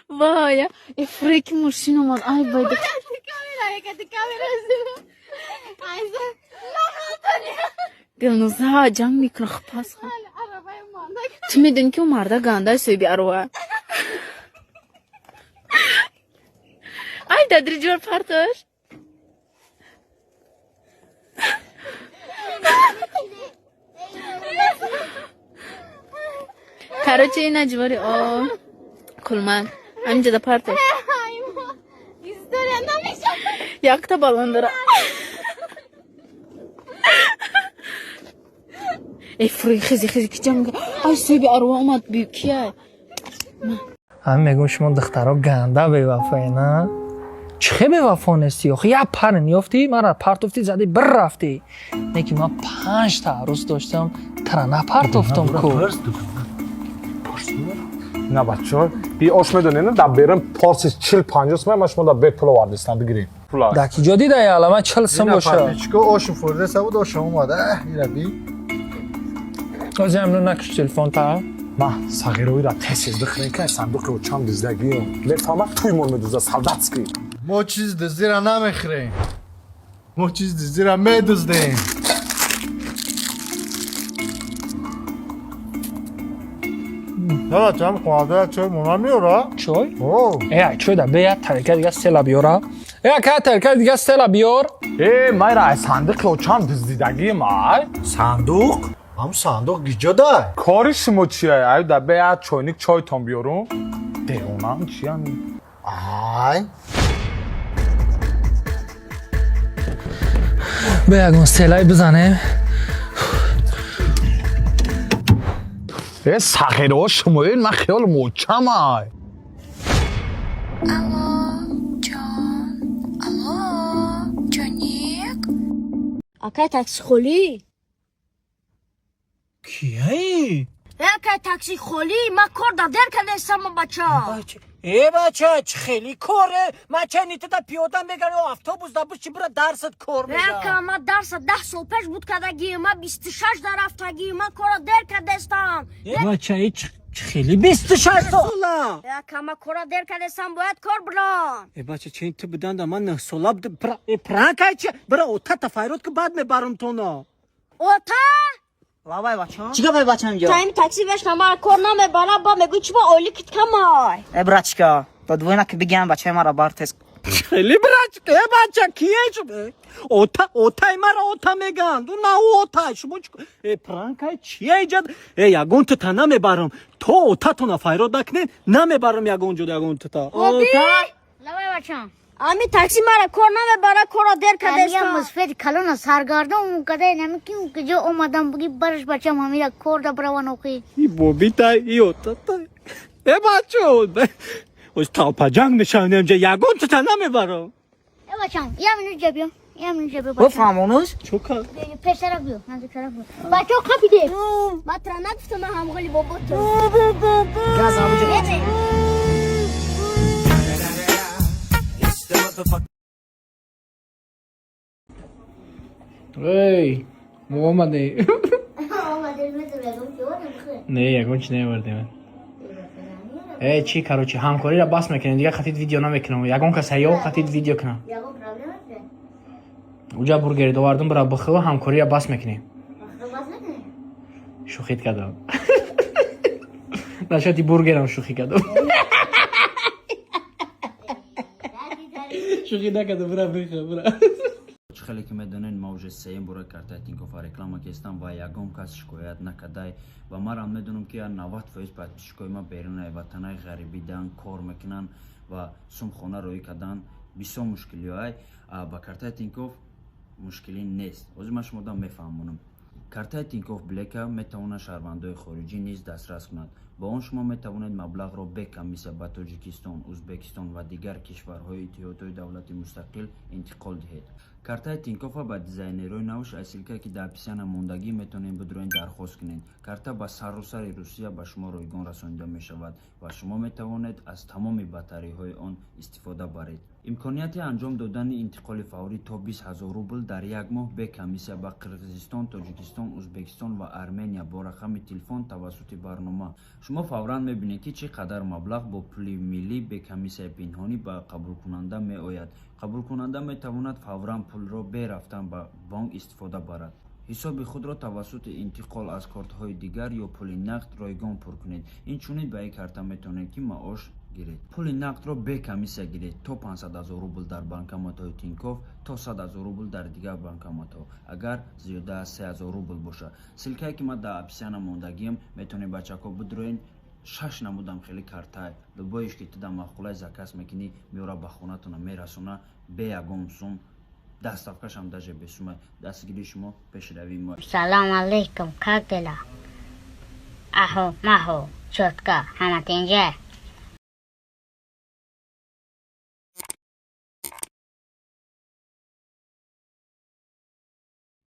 Vay, Efrek murşin olmaz. Ay baydı. Gılnız ha can mikro pas. Tüm edin ki umarda ganda söyle arwa. Ay dadrici var partoş. Короче, иначе говори, о, кулман, амҷада парто. Якта баландара. Эфри, хизи, кичам. Ай, сөйби арва омад бию кия. ҳам мегӯм шумо духтаро ганда бевафоена. Чӣ бевафо нести? охи як парн ёфтӣ, мара партофтӣ зади бир рафтӣ. Неки ман 5 та арӯз доштам, тара напартофтам ку. نه بچه ها بی آش میدونین در بیرم پارسی 40-50 من شما در بیت پلو واردستان بگیریم در کجا دیده ای علامه 40 سم باشه چیکو آش فورده سبود آش اومده اینا بی از امروز نکش تلفن تا ما صغیروی را تسیز بخرین که صندوق رو چند دزدگی میفهمم توی مون میدوزه سالداتسکی ما چیز دزدی را نمیخریم ما چیز دزدی را میدزدیم نه چم خواهده چه مونا میورا چای؟ اوه ای چای ده بیاد ترکه دیگه سلا بیارا ای که ترکه دیگه سلا بیار ای مای را صندوق رو چند دزدیدگی مای صندوق هم صندوق گیجا ده کاری شما چیه ای در بیاد چاینیک چای تان بیارم دیونم چیه آی بیاگون سلای بزنه ای صغیرها شما این من خیال موچم ای Алло, Jon. Алло, Jonik. Akay taksi xoli. کیه Akay taksi xoli. Ma kor da der kadesam bacha. ای بچه چه خیلی کاره من چه نیته دا پیادم بگرم و افتوبوس دا بود چی برا درست کار Aka ma darsa 10 sol peş bud kadagi ma 26 dar haftagi ma kora der kadestam. بچه ای چه خیلی 26 ساله Aka ma kora der kadesam boyat kor blan. ای بچه چه این تو بدن دا من نه ساله بده پرانک های چه برا اوتا تفایرات که بعد میبرم تو نه Ota. وای بچه چیکار باید بچم اینجا؟ Taym taksi vesh kamar kor na me bana ba me guch ba oli kit kamay. برچکا تا دوینا که بگم بچه مرا بارتس خیلی برچکه ای بچه کیه شده اوتای مرا اوتا میگن دو نه اوتای شما ای پرانک های چیه ایجاد ای یگون تو تا نمیبرم تو اوتا تو نفایرات نکنه نمیبرم یگون جد یگون تو تا Lavay bacham. Ami taksi mara kor na me bana kora der kadestam. مسفر کلون سرگردم کده نمیکنم که جو اومدم بگی برش بچم همیرا کورد برای کی ای بوبی تای ای اوتا تای ای بچه از تا پجنگ نشانه امجا یگون تو تا نمیبرم بچم یا منو جبیو بفهم اونوز؟ چوکا پیش طرف بیو نزدیک طرف بیو Bacho kapide. Matra nagfta ma hamgali boboto. گاز آبجو ای محمد اومده میذارم که ورم نه یگون چی نمیبردیم ای چی کاروچی همکاری را بس میکنیم دیگه خطید ویدیو نمیکنم یگون کس هیو خطید ویدیو کنم یا پرابلم است اوجا برگری دووردم برا بخو همکاری را بس میکنیم بس نکنه شوخیت کردم نشاتی برگرم شوخی کردم شوخی نکردم برا بخو برا خیلی که میدونین موج سیم برای کارت تینکوف رکلام کردم و یکم کس شکایت نکرده و ما هم میدونم که 90% پاتیشکای ما بیرون وطنای غریبی دان کار میکنن و سوم خونه روی کردن بسیار مشکلی های با کارت تینکوف مشکلی نیست از ما شما دام میفهمونم کارت تینکوف بلیک میتونه شهروندای خارجی نیز دسترس کند با اون شما میتوانید مبلغ را به کمیسه به تاجیکستان، ازبکستان و دیگر کشورهای اتحادیه دولتی مستقل انتقال دهید. کارت تینکوف با دیزاینرهای نوش اصیل که در پیشان موندگی میتونید بدون درخواست کنید. کارت با سراسر روسیه به شما رایگان رسانیده می شود و شما میتوانید از تمام بطری های آن استفاده برید. имконияти анҷом додани интиқоли фаврӣ то 20,000 рубл дар як моҳ бе комиссия ба қирғизистон, тоҷикистон, ӯзбекистон ва армения бо рақами телефон тавассути барнома. Шумо фавран мебинед ки чӣ қадар маблағ бо пули миллӣ бе комиссияи пинҳонӣ ба қабулкунанда меояд. Қабулкунанда метавонад фавран пулро бе рафтан ба бонк истифода барад. ҳисоби худро тавассути интиқол аз кортҳои дигар ё пули нақд ройгон пур кунед. Инчунин ба ин карта метавонед ки маош гиред. Пули нақдро бе комиссия гиред. То 500,000 рубл дар банкоматҳои Тинькофф, то 100,000 рубл дар дигар банкоматҳо. Агар зиёда аз 3,000 рубл боша. Силкае ки ман дар описияна мондагиам, метавонед бачаҳо бидурен. 6 намудам хеле картай. Любоиш ки туда мақулаи заказ мекини, меора ба хонатона мерасона бе ягон сум. Доставкашам даже без сумма. Дастгири шумо пешравии мо. Салом алейкум, как дела? Ахо, махо, чётко, ҳама тинҷа.